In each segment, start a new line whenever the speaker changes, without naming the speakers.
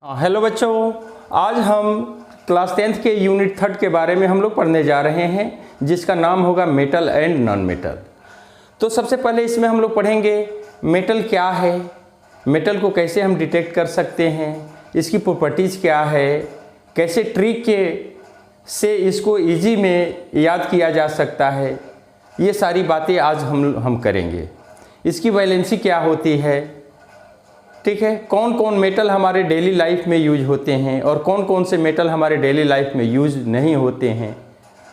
Hello बच्चों, आज हम क्लास 10th के यूनिट 3 के बारे में हम लोग पढ़ने जा रहे हैं, जिसका नाम होगा मेटल एंड नॉन मेटल। तो सबसे पहले इसमें हम लोग पढ़ेंगे मेटल क्या है, मेटल को कैसे हम डिटेक्ट कर सकते हैं, इसकी प्रॉपर्टीज़ क्या है, कैसे ट्रिक के से इसको इजी में याद किया जा सकता है, ये सारी बातें आज हम करेंगे। इसकी वैलेंसी क्या होती है, ठीक है, कौन कौन मेटल हमारे डेली लाइफ में यूज होते हैं और कौन कौन से मेटल हमारे डेली लाइफ में यूज नहीं होते हैं।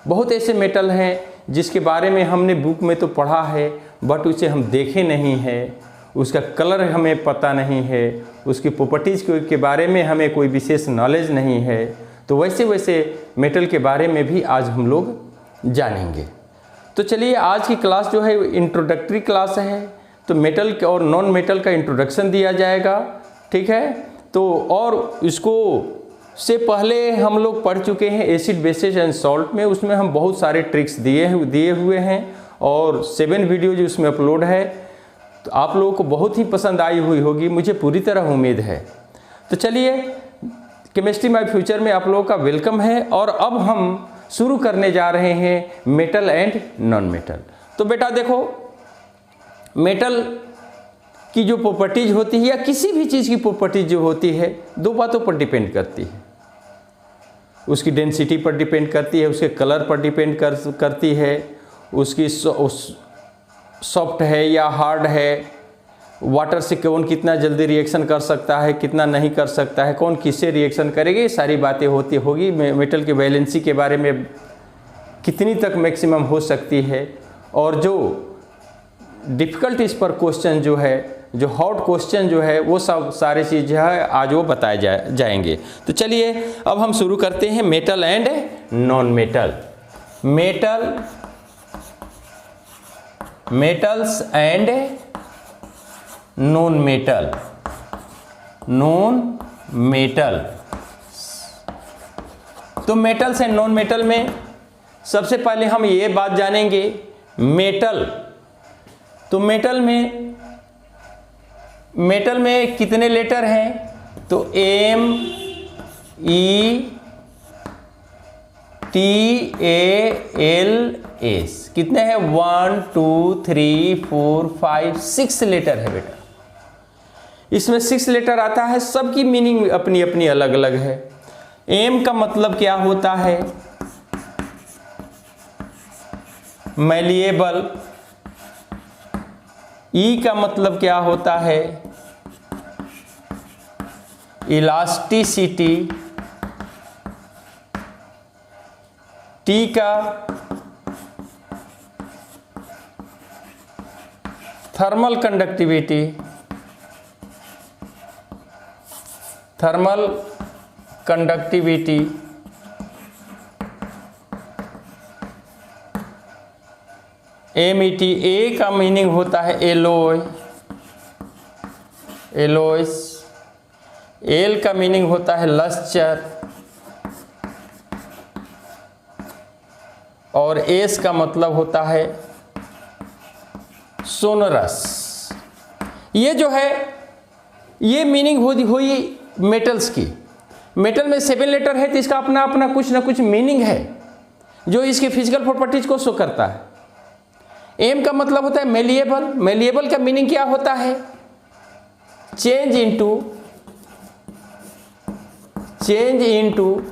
बहुत ऐसे मेटल हैं जिसके बारे में हमने बुक में तो पढ़ा है, बट उसे हम देखे नहीं हैं, उसका कलर हमें पता नहीं है, उसकी प्रॉपर्टीज़ के बारे में हमें कोई विशेष नॉलेज नहीं है। तो वैसे वैसे मेटल के बारे में भी आज हम लोग जानेंगे। तो चलिए, आज की क्लास जो है इंट्रोडक्टरी क्लास है, तो मेटल और नॉन मेटल का इंट्रोडक्शन दिया जाएगा, ठीक है। तो और इसको से पहले हम लोग पढ़ चुके हैं एसिड बेसिस एंड सॉल्ट में, उसमें हम बहुत सारे ट्रिक्स दिए हुए हैं और 7 वीडियो जो उसमें अपलोड है। तो आप लोगों को बहुत ही पसंद आई हुई होगी, मुझे पूरी तरह उम्मीद है। तो चलिए, केमिस्ट्री माय फ्यूचर में आप लोगों का वेलकम है और अब हम शुरू करने जा रहे हैं मेटल एंड नॉन मेटल। तो बेटा देखो, मेटल की जो प्रॉपर्टीज होती है या किसी भी चीज़ की प्रॉपर्टीज जो होती है, दो बातों पर डिपेंड करती है। उसकी डेंसिटी पर डिपेंड करती है, उसके कलर पर डिपेंड करती है, उसकी सॉफ्ट है या हार्ड है, वाटर से कौन कितना जल्दी रिएक्शन कर सकता है, कितना नहीं कर सकता है, कौन किससे रिएक्शन करेगी, ये सारी बातें होगी। मेटल की वैलेंसी के बारे में कितनी तक मैक्सिमम हो सकती है, और जो डिफ़िकल्ट इस पर क्वेश्चन जो है, जो हॉट क्वेश्चन जो है, वो सब सारी चीज़ जो है आज वो बताए जाएंगे। तो चलिए अब हम शुरू करते हैं metal and non metal. Metals and non metal. तो मेटल्स एंड नॉन मेटल में सबसे पहले हम ये बात जानेंगे, मेटल। तो मेटल में कितने लेटर हैं? तो M E T A L S कितने हैं? 1 2 3 4 5 6 लेटर है बेटा। इसमें 6 लेटर आता है, सबकी मीनिंग अपनी अपनी अलग अलग है। M का मतलब क्या होता है? मैलिएबल। E का मतलब क्या होता है? इलास्टिसिटी। T का थर्मल कंडक्टिविटी। MET। A का मीनिंग होता है एलोइस। L का मीनिंग होता है लस्चर, और S का मतलब होता है सोनरस। ये जो है, ये मीनिंग हुई मेटल्स की। मेटल में 7 लेटर है, तो इसका अपना अपना कुछ ना कुछ मीनिंग है जो इसके फिजिकल प्रॉपर्टीज को शो करता है। M का मतलब होता है मेलिएबल। मेलिएबल का मीनिंग क्या होता है? Change into thin change into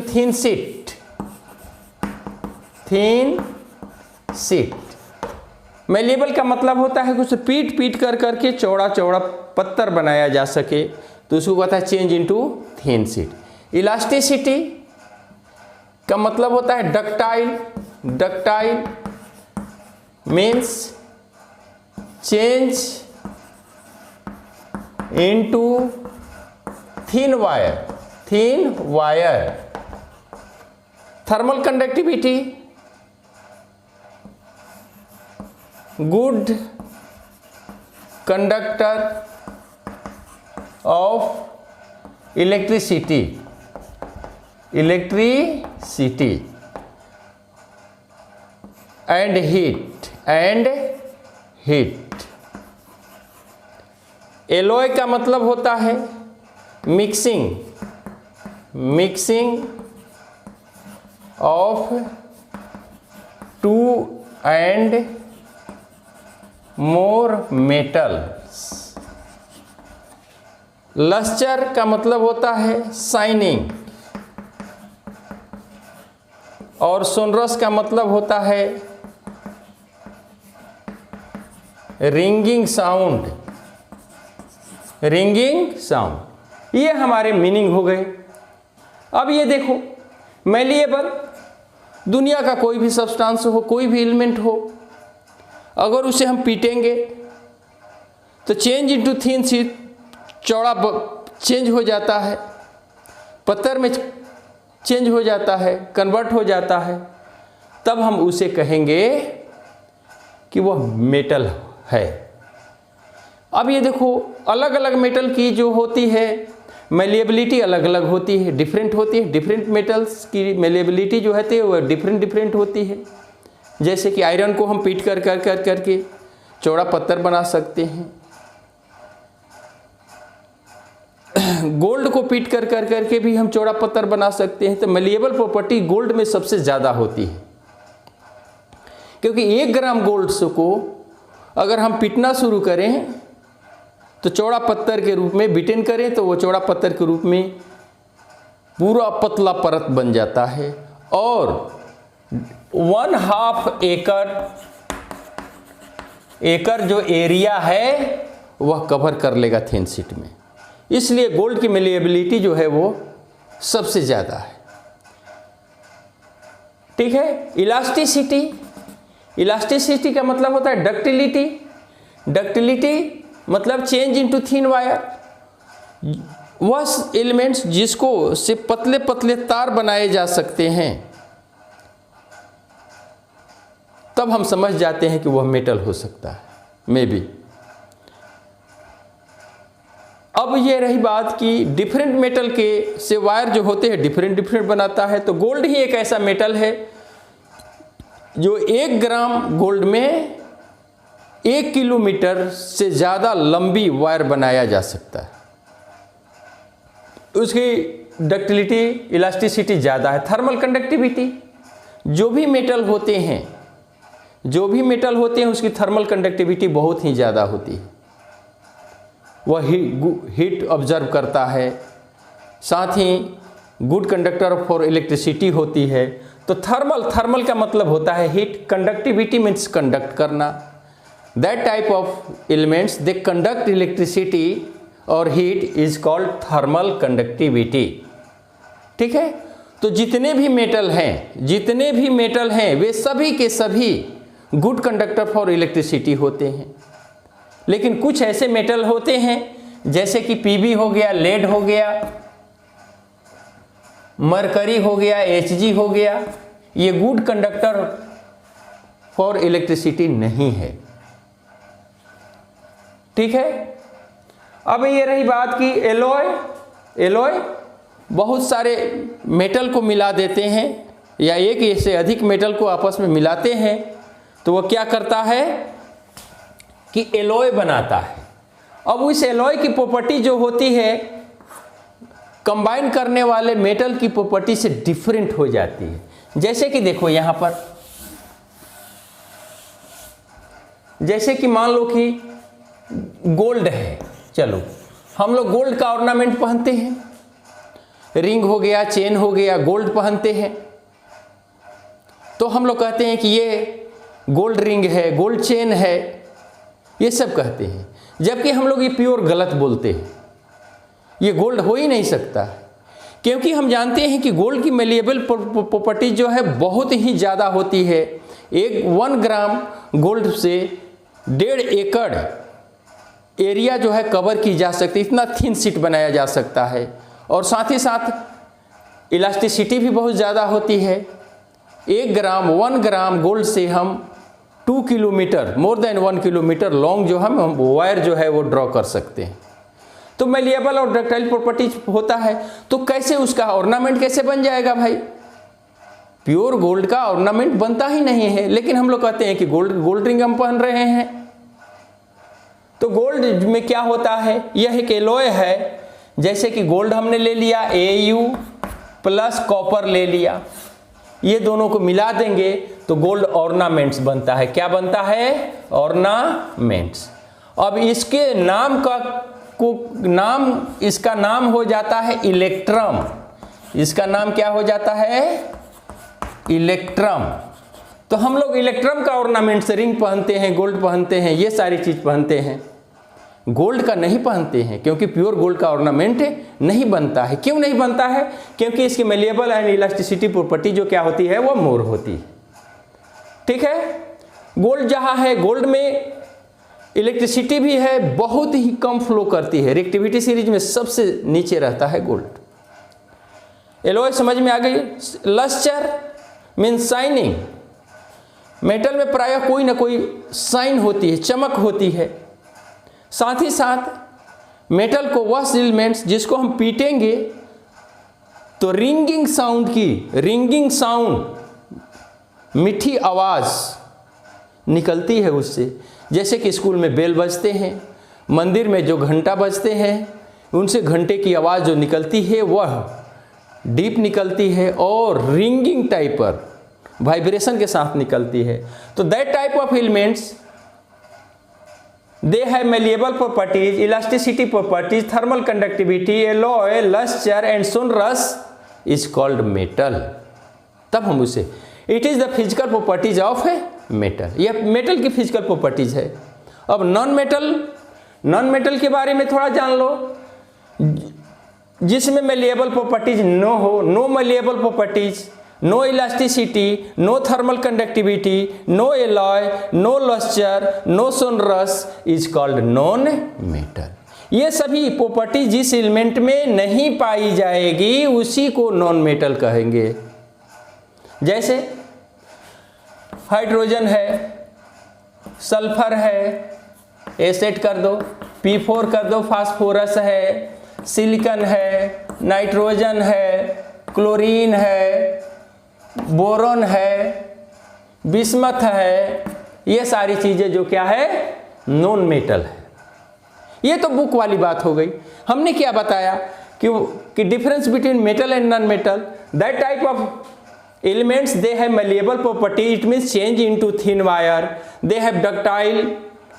thin sheet. Malleable का मतलब होता है कुछ पीट कर करके चौड़ा पत्थर बनाया जा सके, तो उसको कहता है change into thin sheet. Elasticity का मतलब होता है ductile means change into thin wire. Thermal conductivity, good conductor of electricity and heat heat. Alloy का मतलब होता है mixing of two and more metals. Lustre का मतलब होता है शाइनिंग, और सोनरस का मतलब होता है रिंगिंग साउंड। ये हमारे मीनिंग हो गए। अब ये देखो, मैलिएबल दुनिया का कोई भी सब्सटेंस हो, कोई भी एलिमेंट हो, अगर उसे हम पीटेंगे तो चेंज इनटू थिन शीट, चौड़ा चेंज हो जाता है, पत्थर में चेंज हो जाता है, कन्वर्ट हो जाता है, तब हम उसे कहेंगे कि वह मेटल है। अब ये देखो, अलग अलग मेटल की जो होती है मेलिएबिलिटी अलग अलग होती है, डिफरेंट होती है। डिफरेंट मेटल्स की मेलिएबिलिटी जो है वह डिफरेंट होती है। जैसे कि आयरन को हम पीट करके चौड़ा पत्थर बना सकते हैं, गोल्ड को पीट करके भी हम चौड़ा पत्थर बना सकते हैं। तो मेलिएबल प्रॉपर्टी गोल्ड में सबसे ज़्यादा होती है, क्योंकि 1 ग्राम गोल्ड को अगर हम पीटना शुरू करें तो चौड़ा पत्थर के रूप में बीटेन करें तो वो चौड़ा पत्थर के रूप में पूरा पतला परत बन जाता है, और 1/2 एकड़ जो एरिया है वह कवर कर लेगा थिन शीट में। इसलिए गोल्ड की मेलिएबिलिटी जो है वो सबसे ज़्यादा है। ठीक है। इलास्टिसिटी का मतलब होता है डक्टिलिटी मतलब चेंज इनटू थिन वायर। वह एलिमेंट्स जिसको से पतले पतले तार बनाए जा सकते हैं, तब हम समझ जाते हैं कि वह मेटल हो सकता है, मे बी। अब ये रही बात कि डिफरेंट मेटल के से वायर जो होते हैं डिफरेंट बनाता है। तो गोल्ड ही एक ऐसा मेटल है जो 1 ग्राम गोल्ड में 1 किलोमीटर से ज़्यादा लंबी वायर बनाया जा सकता है। उसकी डक्टिलिटी, इलास्टिसिटी ज़्यादा है। थर्मल कंडक्टिविटी, जो भी मेटल होते हैं उसकी थर्मल कंडक्टिविटी बहुत ही ज़्यादा होती है। वह हीट ऑब्जर्व करता है, साथ ही गुड कंडक्टर फॉर इलेक्ट्रिसिटी होती है। तो थर्मल का मतलब होता है हीट, कंडक्टिविटी मीन्स कंडक्ट करना। That type of elements they conduct electricity और heat is called thermal conductivity. ठीक है। तो जितने भी मेटल हैं वे सभी के सभी गुड कंडक्टर फॉर इलेक्ट्रिसिटी होते हैं। लेकिन कुछ ऐसे मेटल होते हैं जैसे कि पीबी हो गया, लेड हो गया, मरकरी हो गया, एचजी हो गया, ये गुड कंडक्टर फॉर इलेक्ट्रिसिटी नहीं है। ठीक है। अब ये रही बात कि एलॉय बहुत सारे मेटल को मिला देते हैं, या एक से अधिक मेटल को आपस में मिलाते हैं, तो वह क्या करता है कि एलॉय बनाता है। अब उस एलॉय की प्रॉपर्टी जो होती है कंबाइन करने वाले मेटल की प्रॉपर्टी से डिफरेंट हो जाती है। जैसे कि देखो यहाँ पर, जैसे कि मान लो कि गोल्ड है, चलो हम लोग गोल्ड का ऑर्नामेंट पहनते हैं, रिंग हो गया, चेन हो गया, गोल्ड पहनते हैं, तो हम लोग कहते हैं कि ये गोल्ड रिंग है, गोल्ड चेन है, ये सब कहते हैं। जबकि हम लोग ये प्योर गलत बोलते हैं, ये गोल्ड हो ही नहीं सकता, क्योंकि हम जानते हैं कि गोल्ड की मेलिएबल प्रॉपर्टी जो है बहुत ही ज़्यादा होती है। 1 ग्राम गोल्ड से 1.5 एकड़ एरिया जो है कवर की जा सकती है, इतना थिन शीट बनाया जा सकता है। और साथ ही साथ इलास्टिसिटी भी बहुत ज़्यादा होती है। 1 ग्राम गोल्ड से हम 2 kilometre, more than 1 kilometre long जो हम वायर जो है वो ड्रॉ कर सकते हैं। तो मेलिएबल और डक्टाइल प्रॉपर्टी होता है, तो कैसे उसका ऑर्नामेंट कैसे बन जाएगा भाई? प्योर गोल्ड का ऑर्नामेंट बनता ही नहीं है। लेकिन हम लोग कहते हैं कि गोल्ड रिंग हम पहन रहे हैं, तो गोल्ड में क्या होता है, यह एक एलॉय है। जैसे कि गोल्ड हमने ले लिया Au प्लस कॉपर ले लिया, ये दोनों को मिला देंगे तो गोल्ड ऑर्नामेंट्स बनता है। क्या बनता है? ऑर्नामेंट्स। अब इसके नाम का इसका नाम हो जाता है इलेक्ट्रम। इसका नाम क्या हो जाता है? इलेक्ट्रम। तो हम लोग इलेक्ट्रम का ऑर्नामेंट्स, रिंग पहनते हैं, गोल्ड पहनते हैं, ये सारी चीज पहनते हैं। गोल्ड का नहीं पहनते हैं क्योंकि प्योर गोल्ड का ऑर्नामेंट नहीं बनता है। क्यों नहीं बनता है? क्योंकि इसकी मेलिएबल एंड इलास्टिसिटी प्रॉपर्टी जो क्या होती है, वो मोर होती है। ठीक है। गोल्ड जहां है, गोल्ड में इलेक्ट्रिसिटी भी है, बहुत ही कम फ्लो करती है। रिएक्टिविटी सीरीज में सबसे नीचे रहता है गोल्ड। एलॉय समझ में आ गई। Lustre means shining. मेटल में प्रायः कोई ना कोई साइन होती है, चमक होती है। साथ ही साथ मेटल को वह एलिमेंट्स जिसको हम पीटेंगे तो रिंगिंग साउंड, मीठी आवाज निकलती है उससे। जैसे कि स्कूल में बेल बजते हैं, मंदिर में जो घंटा बजते हैं, उनसे घंटे की आवाज जो निकलती है वह डीप निकलती है और रिंगिंग टाइप पर वाइब्रेशन के साथ निकलती है। तो that type of elements they have malleable properties, elasticity properties, thermal conductivity, alloy, luster and sonorous is called metal। तब हम उसे it is the physical properties of metal, यह मेटल की फिजिकल प्रॉपर्टीज है। अब नॉन मेटल के बारे में थोड़ा जान लो, जिसमें malleable प्रॉपर्टीज नो हो, no malleable properties, no elasticity, no thermal conductivity, no alloy, no luster, no sonorous is called non-metal। ये सभी प्रॉपर्टी जिस एलिमेंट में नहीं पाई जाएगी उसी को नॉन मेटल कहेंगे। जैसे हाइड्रोजन है, सल्फर है, एसेट कर दो, P4 कर दो, फास्फोरस है, सिलिकॉन है, नाइट्रोजन है, क्लोरीन है, बोरॉन है, बिस्मथ है, ये सारी चीजें जो क्या है, नॉन मेटल है। ये तो बुक वाली बात हो गई। हमने क्या बताया कि difference between metal and non metal, that type of elements they have malleable property, it means change into thin wire, they have ductile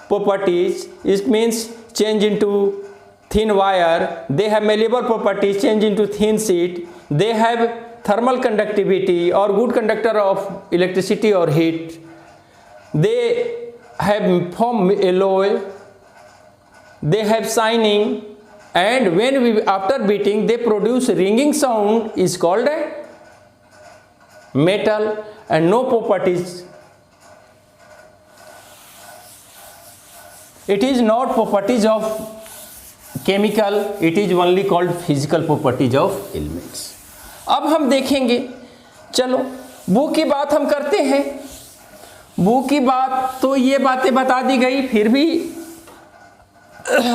properties, it means change into thin wire, they have malleable properties, change into thin sheet, they have thermal conductivity or good conductor of electricity or heat, they have form alloy, they have shining, and when we after beating they produce ringing sound is called a metal and no properties. It is not properties of chemical, it is only called physical properties of elements। अब हम देखेंगे, चलो book की बात हम करते हैं। Book की बात तो ये बातें बता दी गई, फिर भी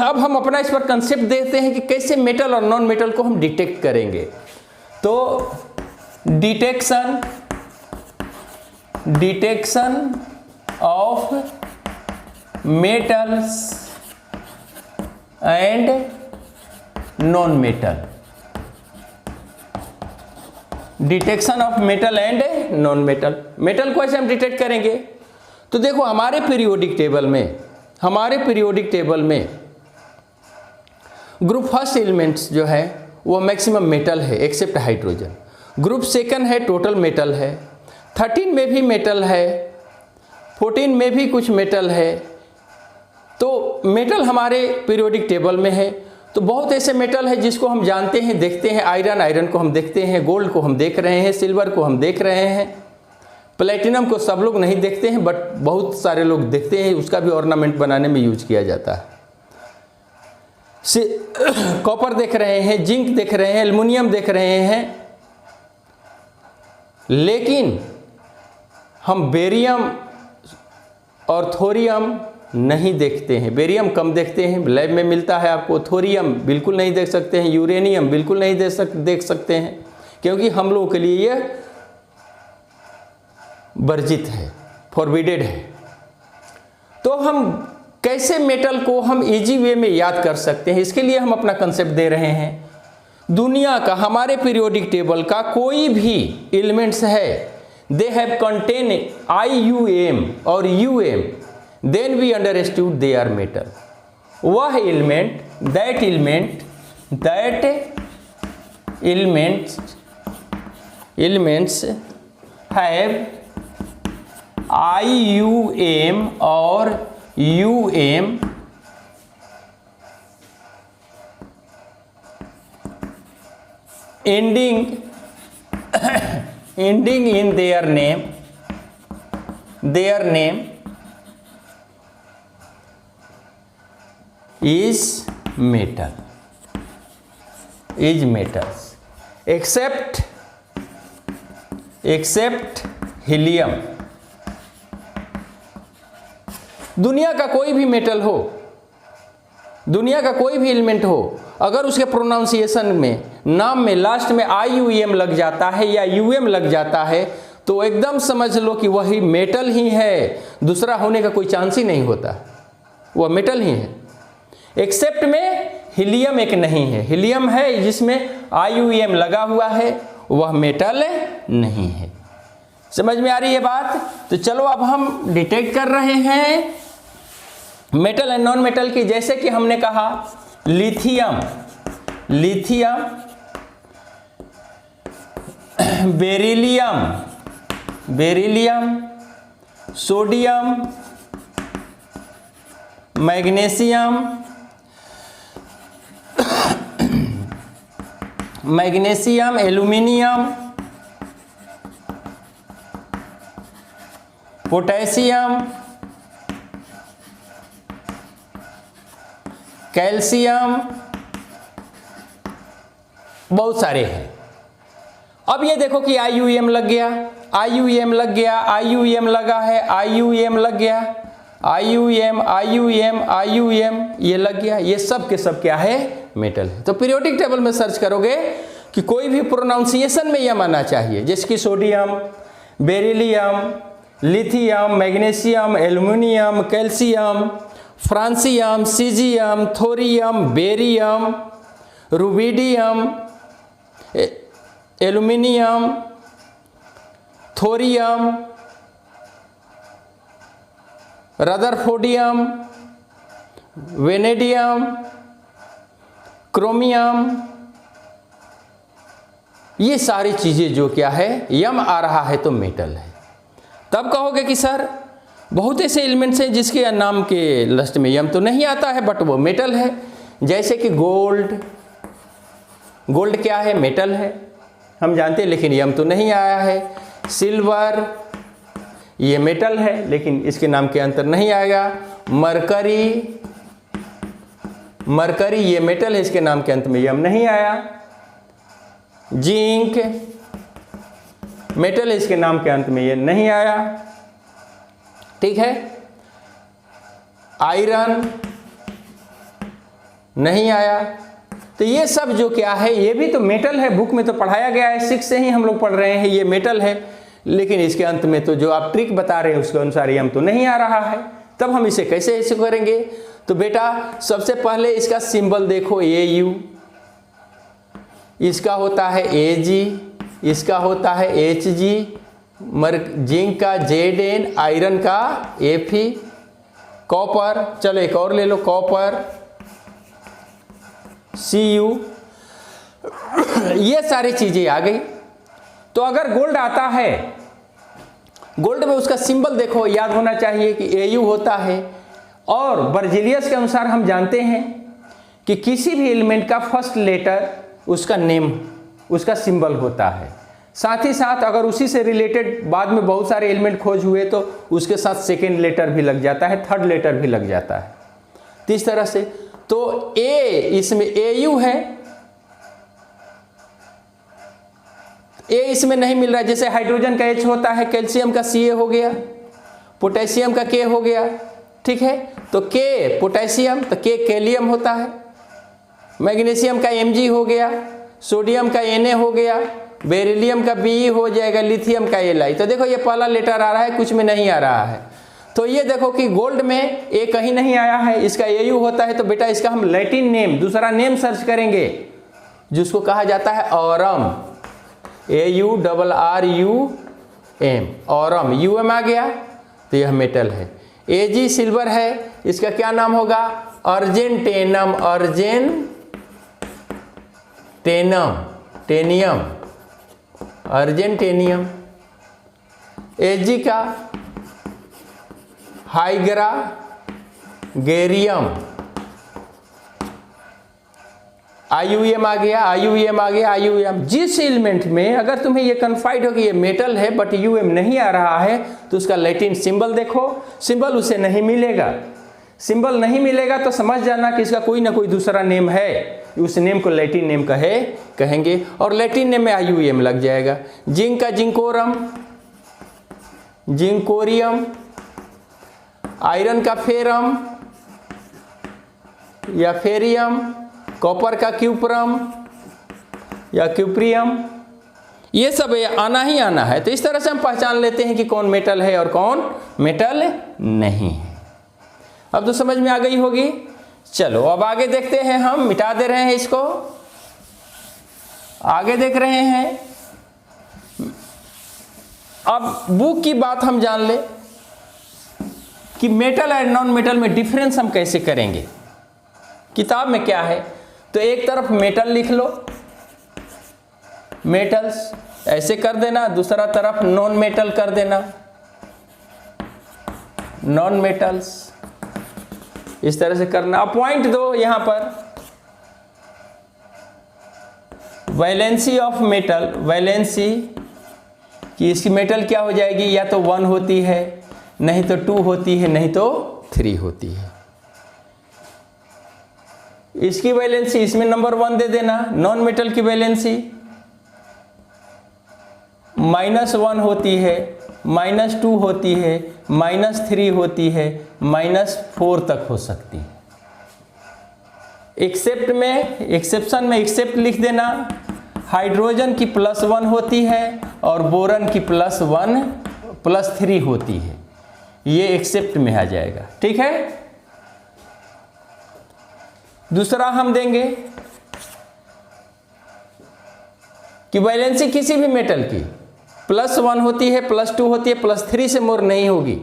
अब हम अपना इस पर कंसेप्ट देते हैं कि कैसे मेटल और नॉन मेटल को हम डिटेक्ट करेंगे। तो detection of metals and non metal, detection of metal and non metal. Metal को ऐसे हम डिटेक्ट करेंगे तो देखो हमारे पीरियोडिक टेबल में ग्रुप फर्स्ट एलिमेंट्स जो है वो मैक्सिमम मेटल है एक्सेप्ट हाइड्रोजन। ग्रुप सेकंड है टोटल मेटल है, 13 में भी मेटल है, 14 में भी कुछ मेटल है। तो मेटल हमारे पीरियोडिक टेबल में है। तो बहुत ऐसे मेटल है जिसको हम जानते हैं, देखते हैं। आयरन को हम देखते हैं, गोल्ड को हम देख रहे हैं, सिल्वर को हम देख रहे हैं, प्लेटिनम को सब लोग नहीं देखते हैं बट बहुत सारे लोग देखते हैं, उसका भी ऑर्नामेंट बनाने में यूज किया जाता है। कॉपर देख रहे हैं, जिंक देख रहे हैं, एल्युमिनियम देख रहे हैं, लेकिन हम बेरियम और थोरियम नहीं देखते हैं। बेरियम कम देखते हैं, लैब में मिलता है आपको। थोरियम बिल्कुल नहीं देख सकते हैं, यूरेनियम बिल्कुल नहीं देख सकते हैं, क्योंकि हम लोगों के लिए यह वर्जित है, फॉरबिडेड है। तो हम कैसे मेटल को हम इजी वे में याद कर सकते हैं, इसके लिए हम अपना कंसेप्ट दे रहे हैं। दुनिया का, हमारे पीरियोडिक टेबल का कोई भी एलिमेंट्स है, दे हैव कंटेन IUM और UM, then we understood they are metal. वह element, that elements have IUM और UM ending in their name is metals except helium. दुनिया का कोई भी मेटल हो, दुनिया का कोई भी एलिमेंट हो, अगर उसके प्रोनाउंसिएशन में, नाम में लास्ट में IUM लग जाता है या UM लग जाता है तो एकदम समझ लो कि वही मेटल ही है, दूसरा होने का कोई चांस ही नहीं होता, वह मेटल ही है। एक्सेप्ट में हीलियम एक नहीं है, हीलियम है जिसमें IUM लगा हुआ है, वह मेटल नहीं है। समझ में आ रही है बात? तो चलो अब हम डिटेक्ट कर रहे हैं मेटल एंड नॉन मेटल की। जैसे कि हमने कहा lithium, beryllium, sodium, magnesium, aluminium, potassium, calcium, बहुत सारे हैं। अब ये देखो कि IUM लग गया, IUM लग गया, IUM लगा है, IUM लग गया, IUM ये लग गया, ये सब के सब क्या है? मेटल है। तो पीरियोडिक टेबल में सर्च करोगे कि कोई भी प्रोनाउंसिएशन में यह आना चाहिए, जैसे कि sodium, beryllium, lithium, magnesium, aluminium, calcium, francium, caesium, thorium, barium, rubidium, aluminium, thorium, rutherfordium, vanadium, chromium, ये सारी चीज़ें जो क्या है, यम आ रहा है तो मेटल है। तब कहोगे कि सर बहुत ऐसे एलिमेंट्स हैं जिसके नाम के लिस्ट में यम तो नहीं आता है बट वो मेटल है। जैसे कि गोल्ड क्या है? मेटल है, हम जानते हैं, लेकिन यम तो नहीं आया है। सिल्वर ये मेटल है लेकिन इसके नाम के अंतर नहीं आएगा। मरकरी ये मेटल है, इसके नाम के अंत में यम नहीं आया। जिंक मेटल है, इसके नाम के अंत में ये नहीं आया, ठीक है। आयरन नहीं आया। तो ये सब जो क्या है, ये भी तो मेटल है, बुक में तो पढ़ाया गया है, 6 से ही हम लोग पढ़ रहे हैं ये मेटल है, लेकिन इसके अंत में तो जो आप ट्रिक बता रहे हैं उसके अनुसार यम तो नहीं आ रहा है। तब हम इसे कैसे ऐसे करेंगे? तो बेटा सबसे पहले इसका सिंबल देखो, AU, इसका होता है AG, इसका होता है HG, जिंक का ZN, आयरन का Fe, कॉपर, चलो एक और ले लो, कॉपर Cu, ये सारी चीजें आ गई। तो अगर गोल्ड आता है, गोल्ड में उसका सिंबल देखो, याद होना चाहिए कि AU होता है। और बर्जिलियस के अनुसार हम जानते हैं कि किसी भी एलिमेंट का फर्स्ट लेटर उसका नेम, उसका सिंबल होता है। साथ ही साथ अगर उसी से रिलेटेड बाद में बहुत सारे एलिमेंट खोज हुए तो उसके साथ सेकेंड लेटर भी लग जाता है, थर्ड लेटर भी लग जाता है। तो इस तरह से तो A इसमें AU है, A इसमें नहीं मिल रहा है। जैसे हाइड्रोजन का H होता है, कैल्शियम का Ca हो गया, पोटेशियम का K हो गया, ठीक है। तो K पोटेशियम, तो K कैलियम होता है। मैग्नीशियम का Mg हो गया, सोडियम का Na हो गया, बेरिलियम का Be हो जाएगा, लिथियम का Li। तो देखो ये पहला लेटर आ रहा है, कुछ में नहीं आ रहा है। तो ये देखो कि गोल्ड में ए कहीं नहीं आया है, इसका AU होता है, तो बेटा इसका हम लैटिन नेम, दूसरा नेम सर्च करेंगे जिसको कहा जाता है ऑरम, AURRUM, ऑरम, UM आ गया तो यह मेटल है। AG सिल्वर है, इसका क्या नाम होगा? अर्जेंटेनम, अर्जेंटेनियम। AG का हाइग्रागेरियम, IUM आ गया। जिस एलिमेंट में अगर तुम्हें ये कन्फाइड हो कि ये मेटल है बट UM नहीं आ रहा है तो उसका लैटिन सिंबल देखो, सिंबल उसे नहीं मिलेगा। सिंबल नहीं मिलेगा तो समझ जाना कि इसका कोई ना कोई दूसरा नेम है, उस नेम को लैटिन नेम कहेंगे और लैटिन नेम में IUM लग जाएगा। जिंक का जिंकोरम, जिंकोरियम। आयरन का फेरम या फेरियम। कॉपर का क्यूप्रम या क्यूप्रियम। ये सब आना ही आना है। तो इस तरह से हम पहचान लेते हैं कि कौन मेटल है और कौन मेटल नहीं है। अब तो समझ में आ गई होगी। चलो अब आगे देखते हैं, हम मिटा दे रहे हैं इसको, आगे देख रहे हैं। अब बुक की बात हम जान ले कि मेटल एंड नॉन मेटल में डिफरेंस हम कैसे करेंगे। किताब में क्या है, तो एक तरफ मेटल लिख लो, मेटल्स ऐसे कर देना, दूसरा तरफ नॉन मेटल कर देना, नॉन मेटल्स इस तरह से करना। अब पॉइंट दो यहां पर, वैलेंसी ऑफ मेटल, वैलेंसी कि इसकी मेटल क्या हो जाएगी, या तो 1 होती है, नहीं तो 2 होती है, नहीं तो 3 होती है। इसकी वैलेंसी इसमें नंबर 1 दे देना। नॉन मेटल की वैलेंसी -1 होती है, -2 होती है, -3 होती है, -4 तक हो सकती है। एक्सेप्ट में, एक्सेप्शन में एक्सेप्ट लिख देना। हाइड्रोजन की +1 होती है और बोरन की +1 +3 होती है, ये एक्सेप्ट में आ जाएगा। ठीक है। दूसरा हम देंगे कि वैलेंसी किसी भी मेटल की +1 होती है, +2 होती है, +3 से मोर नहीं होगी।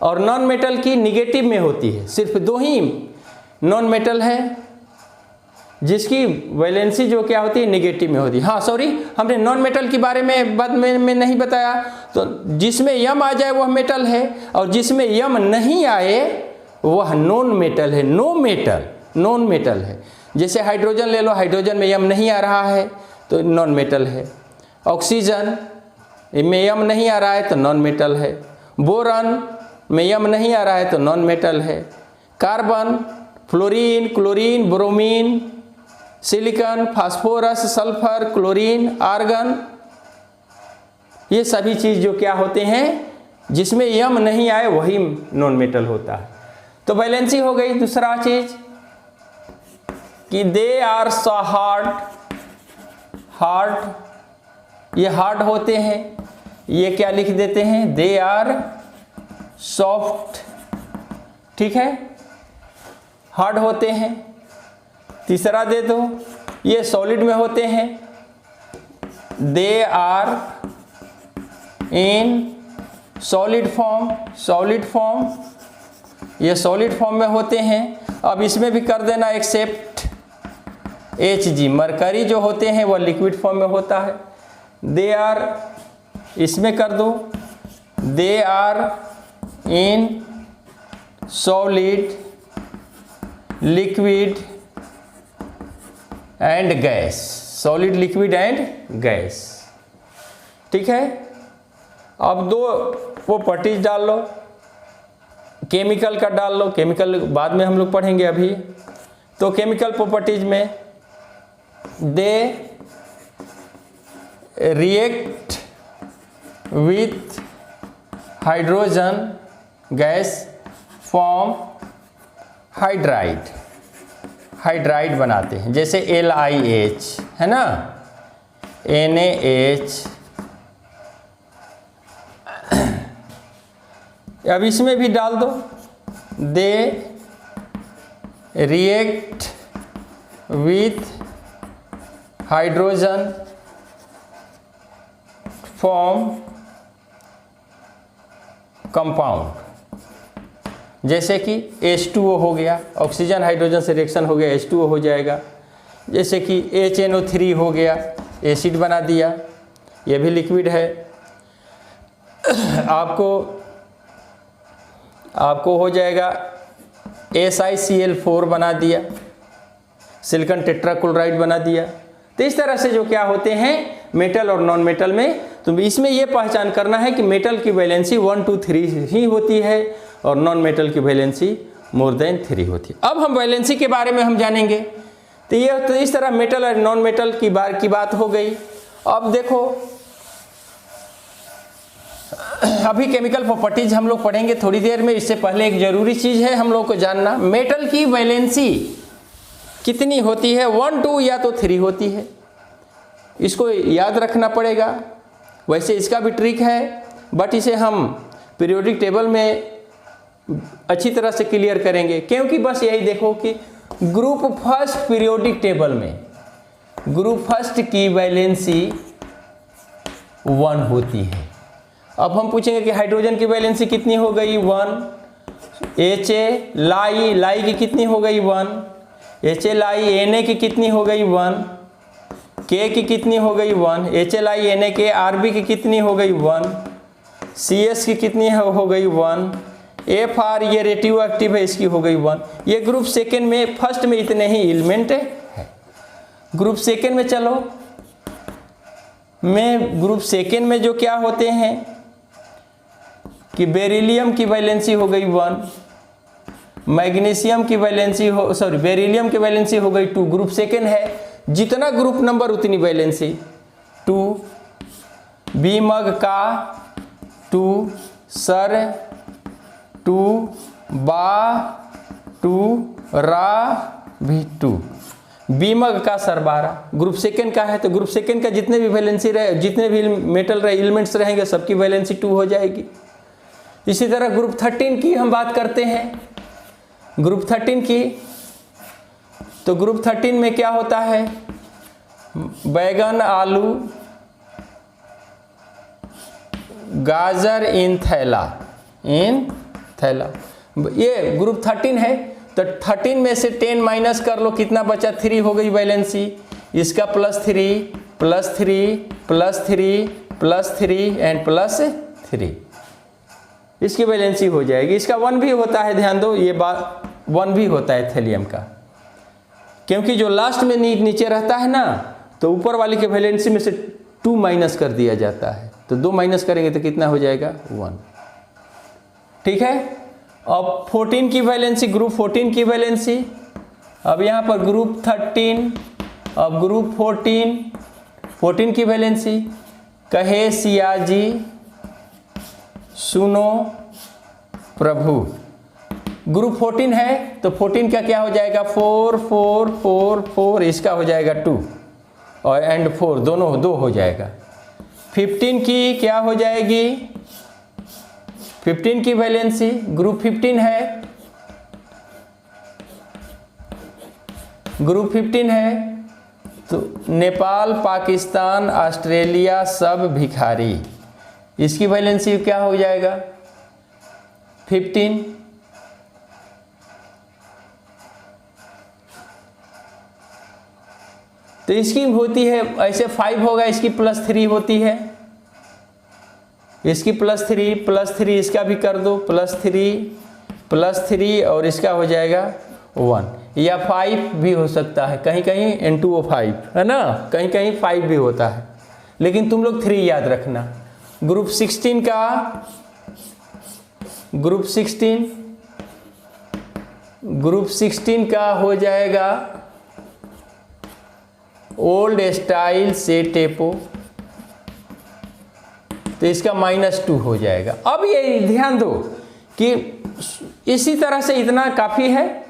और नॉन मेटल की निगेटिव में होती है। सिर्फ 2 ही नॉन मेटल है जिसकी वैलेंसी जो क्या होती है, निगेटिव में होती है। हाँ सॉरी, हमने नॉन मेटल के बारे में बाद में नहीं बताया। तो जिसमें यम आ जाए वह मेटल है, और जिसमें यम नहीं आए वह नॉन मेटल है। नॉन मेटल है। जैसे हाइड्रोजन ले लो, हाइड्रोजन में यम नहीं आ रहा है तो नॉन मेटल है। ऑक्सीजन में यम नहीं आ रहा है तो नॉन मेटल है। बोरन में यम नहीं आ रहा है तो नॉन मेटल है। Carbon, fluorine, chlorine, bromine, silicon, phosphorus, sulphur, chlorine, argon, ये सभी चीज़ जो क्या होते हैं, जिसमें यम नहीं आए वही नॉन मेटल होता है। तो वैलेंसी हो गई। दूसरा चीज कि दे आर सो हार्ड, ये हार्ड होते हैं। ये क्या लिख देते हैं, दे आर सॉफ्ट। ठीक है, हार्ड होते हैं। तीसरा दे दो, ये सॉलिड में होते हैं। They are in solid form, ये सॉलिड फॉर्म में होते हैं। अब इसमें भी कर देना एक्सेप्ट Hg, मरकरी जो होते हैं वह लिक्विड फॉर्म में होता है। दे आर, इसमें कर दो, they are in solid, liquid and gas, solid, liquid and gas. ठीक है। अब 2 प्रॉपर्टीज डाल लो, केमिकल का डाल लो, केमिकल बाद में हम लोग पढ़ेंगे अभी। तो केमिकल प्रॉपर्टीज में they react with hydrogen gas form hydride बनाते हैं। जैसे LiH है ना, NaH, अब इसमें भी डाल दो, they react with hydrogen form compound, जैसे कि H2O हो गया, ऑक्सीजन हाइड्रोजन से रिएक्शन हो गया H2O हो जाएगा। जैसे कि HNO3 हो गया, एसिड बना दिया, ये भी लिक्विड है। आपको हो जाएगा SiCl4 बना दिया, सिलिकॉन टेट्राक्लोराइड बना दिया। तो इस तरह से जो क्या होते हैं मेटल और नॉन मेटल में, तो इसमें ये पहचान करना है कि मेटल की वैलेंसी 1 2 3 ही होती है और नॉन मेटल की वैलेंसी मोर देन 3 होती है। अब हम वैलेंसी के बारे में हम जानेंगे। तो ये तो इस तरह मेटल और नॉन मेटल की बात हो गई। अब देखो, अभी केमिकल प्रॉपर्टीज हम लोग पढ़ेंगे थोड़ी देर में। इससे पहले एक जरूरी चीज़ है हम लोग को जानना, मेटल की वैलेंसी कितनी होती है, 1 2 या तो 3 होती है। इसको याद रखना पड़ेगा। वैसे इसका भी ट्रिक है, बट इसे हम पीरियोडिक टेबल में अच्छी तरह से क्लियर करेंगे, क्योंकि बस यही देखो कि ग्रुप फर्स्ट पीरियोडिक टेबल में ग्रुप फर्स्ट की वैलेंसी 1 होती है। अब हम पूछेंगे कि हाइड्रोजन की वैलेंसी कितनी हो गई, 1। HA लाई की कितनी हो गई, 1। HLi Na की कितनी हो गई, 1। K की कितनी हो गई, 1। HLi Na K Rb की कितनी हो गई, 1। CS की कितनी हो गई, 1। FR ये रेडियो एक्टिव है, इसकी हो गई 1। ये ग्रुप सेकेंड में, फर्स्ट में इतने ही एलिमेंट है। ग्रुप सेकेंड में चलो, ग्रुप सेकेंड में जो क्या होते हैं कि बेरिलियम की वैलेंसी हो गई 1, मैग्नीशियम की वैलेंसी बेरिलियम की वैलेंसी हो गई 2। ग्रुप सेकेंड है, जितना ग्रुप नंबर उतनी वैलेंसी 2। बीमग का 2, सर 2, बा 2, रा भी 2। बीमग का सर 12। ग्रुप सेकेंड का है, तो ग्रुप सेकेंड का जितने भी वैलेंसी रहे, जितने भी मेटल एलिमेंट्स रहेंगे सबकी वैलेंसी 2 हो जाएगी। इसी तरह ग्रुप 13 की हम बात करते हैं। ग्रुप 13 की, तो ग्रुप 13 में क्या होता है, बैगन, आलू, गाजर इन थैला ये ग्रुप 13 है। तो 13 में से 10 माइनस कर लो, कितना बचा, 3 हो गई वैलेंसी। इसका +3 +3 +3 +3 एंड +3, इसकी वैलेंसी हो जाएगी। इसका 1 भी होता है, ध्यान दो, ये बात 1 भी होता है थैलियम का, क्योंकि जो लास्ट में नीचे रहता है ना, तो ऊपर वाली के वैलेंसी में से 2 माइनस कर दिया जाता है। तो 2 माइनस करेंगे तो कितना हो जाएगा, 1। ठीक है। अब 14 की वैलेंसी, ग्रुप 14 की वैलेंसी, अब यहाँ पर ग्रुप 13, अब ग्रुप 14 की वैलेंसी, कहे सिया जी सुनो प्रभु। ग्रुप 14 है, तो 14 का क्या हो जाएगा, 4 4 4 4, इसका हो जाएगा 2 और एंड 4, दोनों 2 हो जाएगा। 15 की क्या हो जाएगी, 15 की वैलेंसी, ग्रुप 15 है, ग्रुप 15 है, तो नेपाल, पाकिस्तान, ऑस्ट्रेलिया सब भिखारी, इसकी वैलेंसी क्या हो जाएगा, 15। तो इसकी होती है ऐसे 5 होगा, इसकी +3 होती है, इसकी +3 इसका भी कर दो, +3 और इसका हो जाएगा 1, या 5 भी हो सकता है, कहीं कहीं N2O5 है ना, कहीं कहीं 5 भी होता है, लेकिन तुम लोग 3 याद रखना। ग्रुप 16 का हो जाएगा ओल्ड स्टाइल से टेपो, तो इसका -2 हो जाएगा। अब ये ध्यान दो कि इसी तरह से इतना काफ़ी है।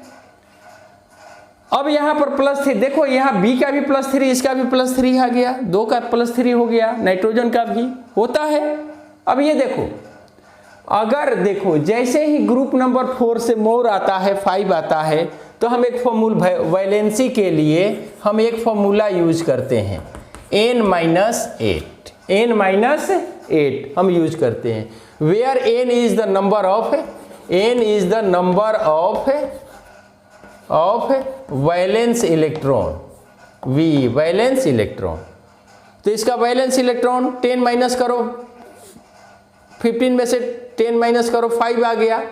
अब यहाँ पर +3 देखो, यहाँ B का भी +3, इसका भी +3 आ गया, 2 का +3 हो गया, नाइट्रोजन का भी होता है। अब ये देखो, अगर देखो जैसे ही ग्रुप नंबर 4 से मोर आता है, 5 आता है, तो हम एक फॉर्मूला वैलेंसी के लिए हम एक फॉर्मूला यूज करते हैं n-8, n-8 हम यूज करते हैं, where n is the number of valence electron, v valence electron. तो इसका वैलेंस इलेक्ट्रॉन 10 माइनस करो, 15 में से 10 माइनस करो, 5 आ गया,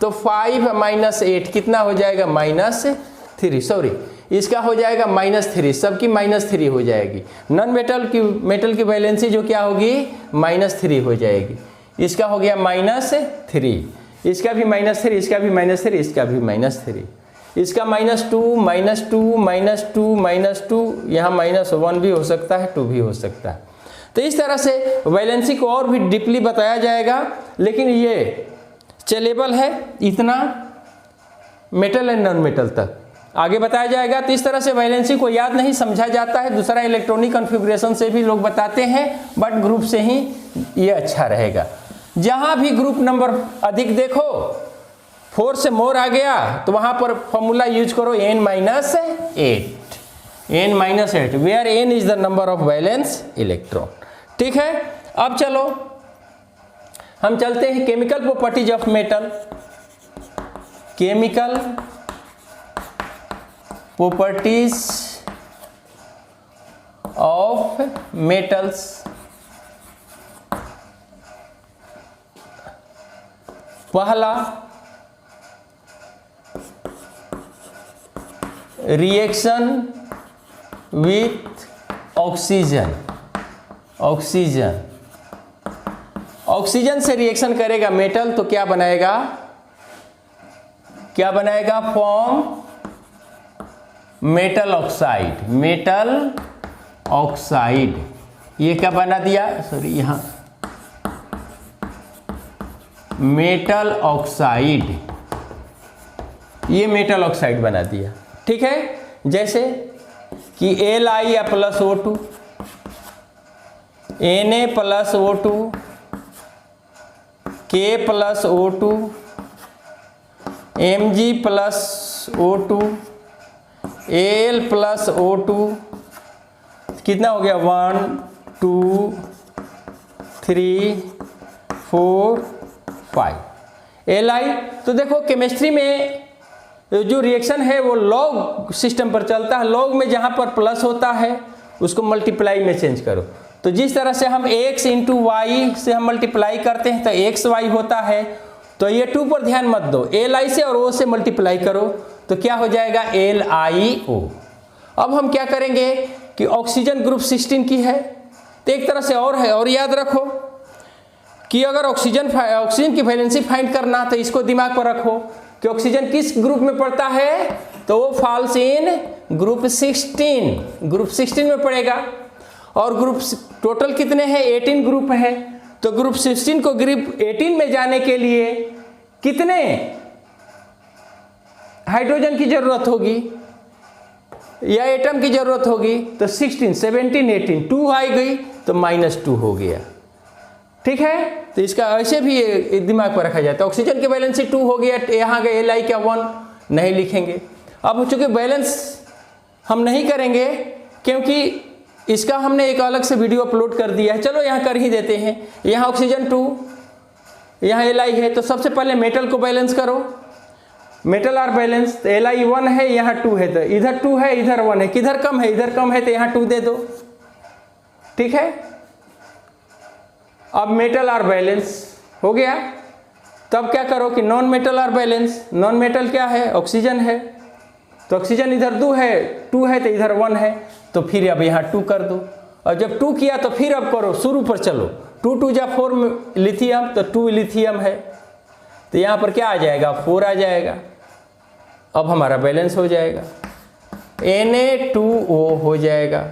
तो 5 माइनस 8 कितना हो जाएगा, -3, सॉरी इसका हो जाएगा -3, सबकी -3 हो जाएगी। नॉन मेटल की वैलेंसी जो क्या होगी, -3 हो जाएगी। इसका हो गया -3, इसका भी -3, इसका भी -3, इसका भी -3, इसका -2, यहाँ -1 भी हो सकता है, 2 भी हो सकता है। तो इस तरह से वैलेंसी को और भी डीपली बताया जाएगा, लेकिन ये चलेबल है इतना मेटल एंड नॉन मेटल तक, आगे बताया जाएगा। तो इस तरह से वैलेंसी को याद नहीं समझा जाता है, दूसरा इलेक्ट्रॉनिक कॉन्फ़िगरेशन से भी लोग बताते हैं, बट ग्रुप से ही ये अच्छा रहेगा। जहाँ भी ग्रुप नंबर अधिक देखो, 4 से मोर आ गया, तो वहाँ पर फॉर्मूला यूज करो n-8, where n is the number of valence electron. ठीक है, अब चलो हम चलते हैं chemical properties of metal. Chemical properties of metals. पहला, रिएक्शन विथ ऑक्सीजन। ऑक्सीजन से रिएक्शन करेगा मेटल, तो क्या बनाएगा, फॉर्म मेटल ऑक्साइड। ये क्या बना दिया, सॉरी यहाँ मेटल ऑक्साइड, ये मेटल ऑक्साइड बना दिया। ठीक है, जैसे कि Li plus O2, Na plus O2, K plus O2, Mg plus O2, Al plus O2, कितना हो गया, 1 2 3 4 5 Li। तो देखो केमिस्ट्री में जो रिएक्शन है वो लॉग सिस्टम पर चलता है। लॉग में जहाँ पर प्लस होता है उसको मल्टीप्लाई में चेंज करो। तो जिस तरह से हम x इंटू वाई से हम मल्टीप्लाई करते हैं तो xy होता है, तो ये 2 पर ध्यान मत दो, Li से और O से मल्टीप्लाई करो तो क्या हो जाएगा, LiO। अब हम क्या करेंगे कि ऑक्सीजन ग्रुप 16 की है, तो एक तरह से और है, और याद रखो कि अगर ऑक्सीजन की वैलेंसी फाइंड करना तो इसको दिमाग पर रखो कि ऑक्सीजन किस ग्रुप में पड़ता है, तो वो फॉल्स इन ग्रुप 16 में पड़ेगा। और ग्रुप टोटल कितने हैं, 18 ग्रुप है, तो ग्रुप 16 को ग्रुप 18 में जाने के लिए कितने हाइड्रोजन की जरूरत होगी या एटम की जरूरत होगी, तो 16 17 18 2 आ गई तो -2 हो गया। ठीक है, तो इसका ऐसे भी दिमाग पर रखा जाता है। ऑक्सीजन की बैलेंस 2 हो गया, यहाँ गए Li क्या 1 नहीं लिखेंगे। अब चूंकि बैलेंस हम नहीं करेंगे क्योंकि इसका हमने एक अलग से वीडियो अपलोड कर दिया है, चलो यहाँ कर ही देते हैं। यहाँ ऑक्सीजन 2, यहाँ Li है, तो सबसे पहले मेटल को बैलेंस करो, मेटल आर बैलेंस। तो Li 1 है, यहाँ 2 है, तो इधर 2 है इधर 1 है, किधर कम है इधर कम है, तो यहाँ 2 दे दो। ठीक है, अब मेटल आर बैलेंस हो गया। तब क्या करो कि non metal are balance. Non metal क्या है, ऑक्सीजन है, तो ऑक्सीजन इधर 2 है तो इधर 1 है, तो फिर अब यहाँ 2 कर दो। और जब 2 किया तो फिर अब करो, शुरू पर चलो, 2 2 जा 4 लिथियम, तो 2 लिथियम है, तो यहाँ पर क्या आ जाएगा, 4 आ जाएगा। अब हमारा बैलेंस हो जाएगा, Na2O हो जाएगा,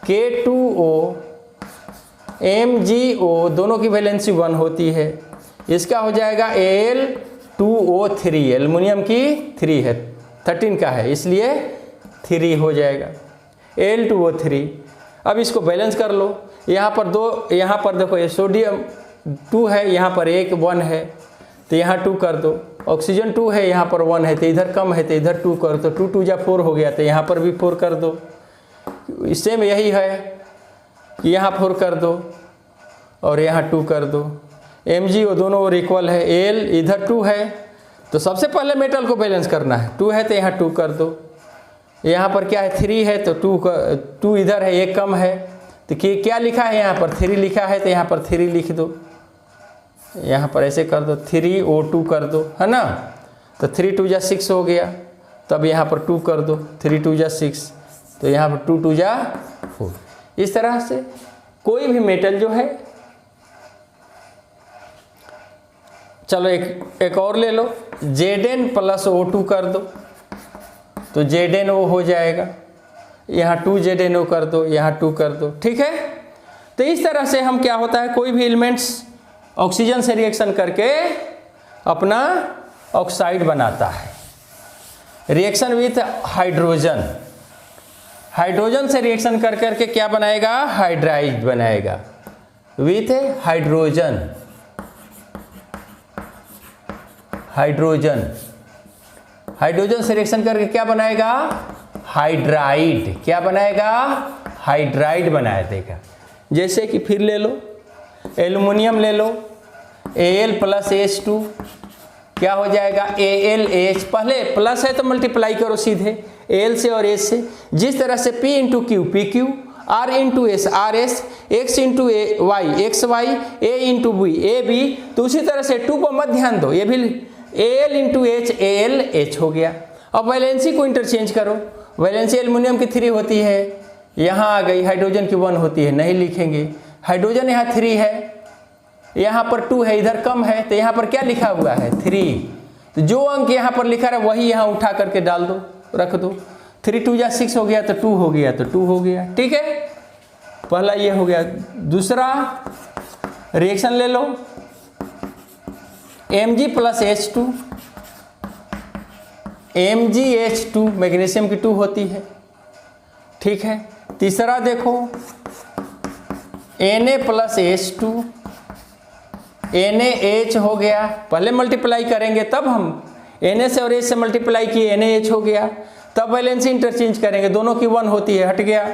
K2O MgO, दोनों की वैलेंसी 1 होती है, इसका हो जाएगा Al2O3, एल्युमिनियम की 3 है, 13 का है इसलिए 3 हो जाएगा, Al2O3। अब इसको बैलेंस कर लो, यहाँ पर देखो ये सोडियम 2 है, यहाँ पर 1 है तो यहाँ 2 कर दो। ऑक्सीजन 2 है, यहाँ पर 1 है तो इधर कम है तो इधर 2 कर दो। 2 2 जा 4 हो गया तो यहाँ पर भी 4 कर दो। सेम यही है कि यहाँ 4 कर दो और यहाँ 2 कर दो। Mg वो दोनों और इक्वल है। Al इधर 2 है तो सबसे पहले मेटल को बैलेंस करना है। 2 है तो यहाँ 2 कर दो। यहाँ पर क्या है 3 है तो 2 इधर है, 1 कम है तो क्या लिखा है यहाँ पर 3 लिखा है तो यहाँ पर 3 लिख दो। यहाँ पर ऐसे कर दो 3O2 कर दो, है ना। तो 3 2 जा 6 हो गया, तब यहाँ पर 2 कर दो। 3 2 जा 6 तो यहाँ पर 2 2 जा 4। इस तरह से कोई भी मेटल जो है, चलो एक और ले लो, Zn + O2 कर दो तो ZnO हो जाएगा। यहाँ 2 ZnO कर दो, यहाँ 2 कर दो, ठीक है। तो इस तरह से हम क्या होता है, कोई भी एलिमेंट्स ऑक्सीजन से रिएक्शन करके अपना ऑक्साइड बनाता है। रिएक्शन विथ हाइड्रोजन, हाइड्रोजन से रिएक्शन कर करके क्या बनाएगा, हाइड्राइड बनाएगा। विथ हाइड्रोजन, हाइड्रोजन, हाइड्रोजन से रिएक्शन करके क्या बनाएगा, हाइड्राइड। क्या बनाएगा, हाइड्राइड बना देगा। जैसे कि फिर ले लो, एल्युमिनियम ले लो, Al + H2 क्या हो जाएगा, AlH। पहले प्लस है तो मल्टीप्लाई करो सीधे Al से और H से। जिस तरह से P × Q PQ, R × S RS, X × Y XY, A × B AB, तो उसी तरह से 2 को मत ध्यान दो, ये भी Al × H AlH हो गया। अब वैलेंसी को इंटरचेंज करो। वैलेंसी एल्युमिनियम की 3 होती है, यहाँ आ गई, हाइड्रोजन की 1 होती है, नहीं लिखेंगे। हाइड्रोजन यहाँ 3 है, यहाँ पर 2 है, इधर कम है तो यहाँ पर क्या लिखा हुआ है 3। तो जो अंक यहाँ पर लिखा है वही यहाँ उठा करके डाल दो, रख दो। 3 2 जा 6 हो गया तो 2 हो गया तो 2 हो गया, ठीक है। पहला ये हो गया। दूसरा रिएक्शन ले लो, Mg + H2, MgH2, मैग्नीशियम की 2 होती है, ठीक है। तीसरा देखो Na + H2, NaH हो गया। पहले मल्टीप्लाई करेंगे तब हम Na से और H से मल्टीप्लाई किए, NaH हो गया। तब वैलेंसी इंटरचेंज करेंगे, दोनों की 1 होती है, हट गया।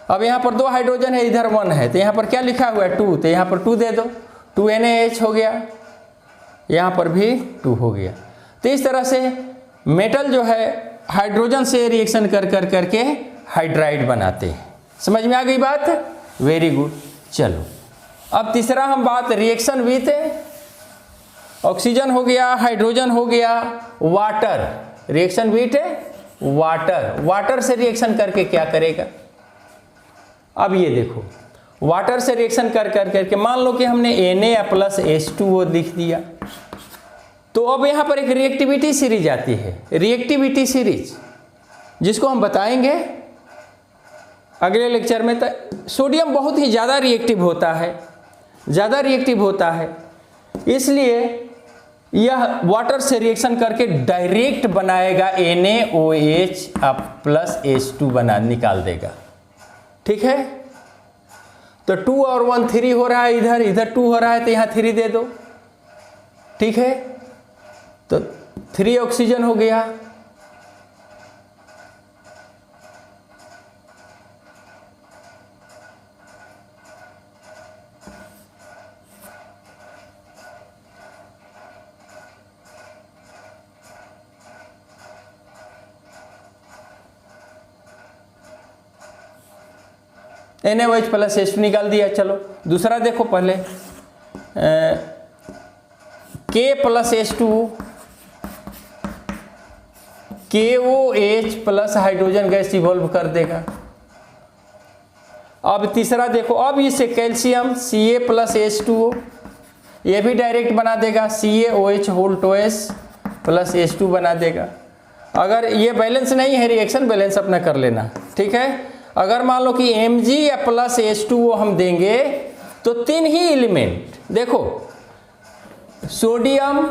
अब यहाँ पर 2 हाइड्रोजन है, इधर 1 है तो यहाँ पर क्या लिखा हुआ है 2, तो यहाँ पर 2 दे दो, 2 NaH हो गया, यहाँ पर भी 2 हो गया। तो इस तरह से मेटल जो है हाइड्रोजन से रिएक्शन कर करके हाइड्राइड बनाते हैं। समझ में आ गई बात, वेरी गुड। चलो अब तीसरा हम बात, रिएक्शन विथ ऑक्सीजन हो गया, हाइड्रोजन हो गया, water. Reaction with water, water से रिएक्शन करके क्या करेगा। अब ये देखो, वाटर से रिएक्शन कर करके मान लो कि हमने Na + H2O लिख दिया, तो अब यहाँ पर एक रिएक्टिविटी सीरीज आती है, रिएक्टिविटी सीरीज, जिसको हम बताएंगे अगले लेक्चर में। सोडियम बहुत ही ज़्यादा रिएक्टिव होता है, ज़्यादा रिएक्टिव होता है, इसलिए यह वाटर से रिएक्शन करके डायरेक्ट बनाएगा NaOH + H2 निकाल देगा, ठीक है। तो 2 और 1 3 हो रहा है, इधर 2 हो रहा है तो यहाँ 3 दे दो, ठीक है। तो 3 ऑक्सीजन हो गया, NaOH + H2 निकाल दिया। चलो दूसरा देखो, पहले K + H2O, KOH + hydrogen gas evolve कर देगा। अब तीसरा देखो, अब इसे कैल्शियम Ca + H2O, ये भी डायरेक्ट बना देगा, CaOH + H2 बना देगा। अगर ये बैलेंस नहीं है रिएक्शन, बैलेंस अपना कर लेना, ठीक है। अगर मान लो कि Mg + H2O हम देंगे तो 3 ही एलिमेंट देखो, सोडियम,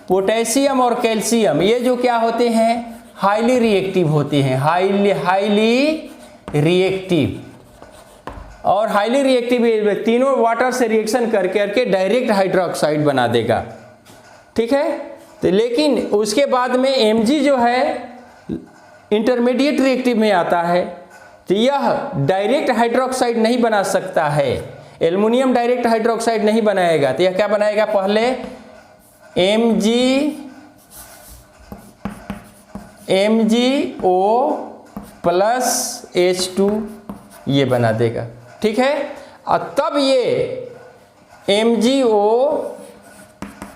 पोटेशियम और कैल्शियम, ये जो क्या होते हैं, हाईली रिएक्टिव होते हैं, हाईली रिएक्टिव। और हाईली रिएक्टिव तीनों वाटर से रिएक्शन कर करके डायरेक्ट हाइड्रोक्साइड बना देगा। ठीक है, तो लेकिन उसके बाद में Mg जो है इंटरमीडिएट रिएक्टिव में आता है, तो यह डायरेक्ट हाइड्रोक्साइड नहीं बना सकता है। एल्युमिनियम डायरेक्ट हाइड्रोक्साइड नहीं बनाएगा, तो यह क्या बनाएगा, पहले MgO प्लस H2 ये बना देगा। ठीक है, और तब ये MgO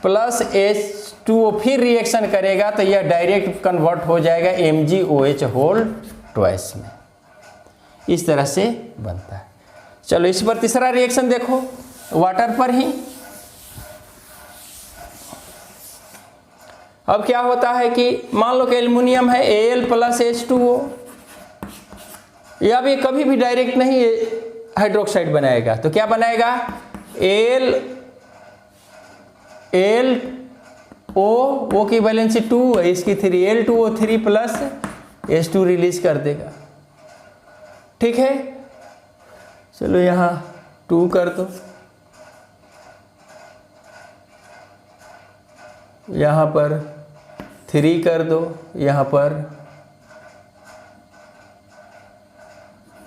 प्लस H2O फिर रिएक्शन करेगा, तो यह डायरेक्ट कन्वर्ट हो जाएगा MgOH होल ट्वाइस में। इस तरह से बनता है। चलो इस पर तीसरा रिएक्शन देखो, वाटर पर ही। अब क्या होता है कि मान लो कि एल्युमिनियम है Al प्लस H2O, या भी कभी भी डायरेक्ट नहीं हाइड्रोक्साइड बनाएगा, तो क्या बनाएगा, O की वैलेंसी 2 है, इसकी 3 Al2O3 प्लस H2 रिलीज कर देगा। ठीक है, चलो यहाँ 2 कर दो, यहाँ पर 3 कर दो, यहाँ पर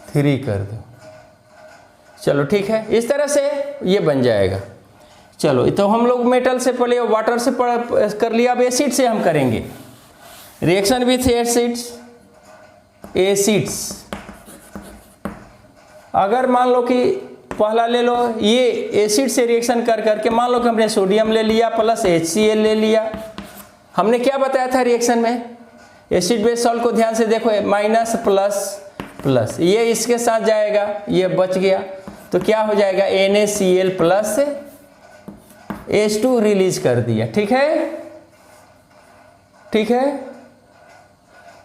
3 कर दो। चलो ठीक है, इस तरह से ये बन जाएगा। चलो तो हम लोग मेटल से पहले वाटर से कर लिया, अब एसिड से हम करेंगे रिएक्शन विथ एसिड्स। अगर मान लो कि पहला ले लो, ये एसिड से रिएक्शन कर करके मान लो कि हमने सोडियम ले लिया प्लस HCl ले लिया। हमने क्या बताया था रिएक्शन में, एसिड बेस सॉल्ट को ध्यान से देखो, माइनस प्लस प्लस, ये इसके साथ जाएगा, ये बच गया, तो क्या हो जाएगा NaCl प्लस H2 रिलीज कर दिया। ठीक है, ठीक है,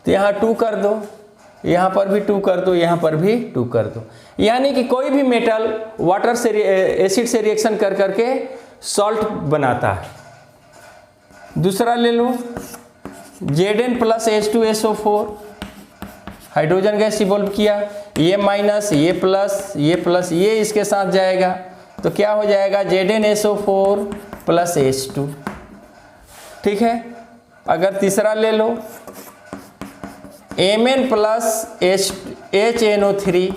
तो यहाँ 2 कर दो, यहाँ पर भी 2 कर दो, यहाँ पर भी 2 कर दो। यानी कि कोई भी मेटल वाटर से एसिड से रिएक्शन कर करके सॉल्ट बनाता है। दूसरा ले लो, Zn plus H2SO4, hydrogen gas evolve किया, ये माइनस, ये प्लस, ये प्लस, ये इसके साथ जाएगा, तो क्या हो जाएगा ZnSO4 प्लस H2। ठीक है, अगर तीसरा ले लो, Mn प्लस HNO3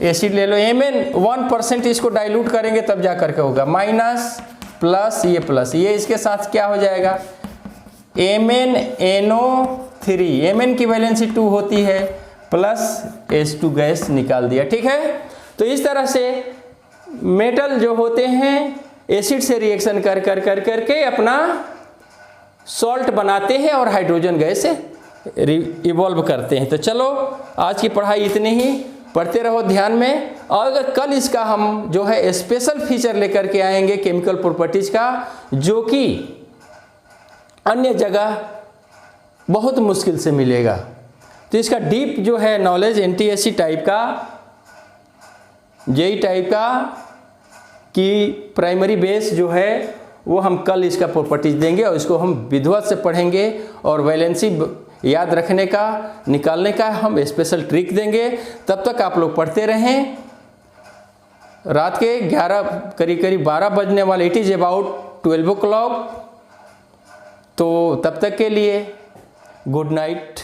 एसिड ले लो, Mn 1% इसको डाइल्यूट करेंगे तब जा करके होगा, माइनस प्लस, ये प्लस, ये इसके साथ क्या हो जाएगा MnNO3, Mn की वैलेंसी 2 होती है, प्लस H2 गैस निकाल दिया। ठीक है, तो इस तरह से मेटल जो होते हैं एसिड से रिएक्शन कर करके अपना सॉल्ट बनाते हैं और हाइड्रोजन गैस इवॉल्व करते हैं। तो चलो आज की पढ़ाई इतनी ही, पढ़ते रहो ध्यान में, और अगर कल इसका हम जो है स्पेशल फीचर लेकर के आएंगे केमिकल प्रॉपर्टीज का, जो कि अन्य जगह बहुत मुश्किल से मिलेगा। तो इसका डीप जो है नॉलेज NTSC टाइप का, JEE टाइप का कि प्राइमरी बेस जो है वो हम कल इसका प्रॉपर्टीज देंगे, और इसको हम विधिवत से पढ़ेंगे, और वैलेंसी याद रखने का, निकालने का हम स्पेशल ट्रिक देंगे। तब तक आप लोग पढ़ते रहें। रात के 11 करीब 12 बजने वाले, इट इज़ अबाउट 12 o'clock। तो तब तक के लिए गुड नाइट।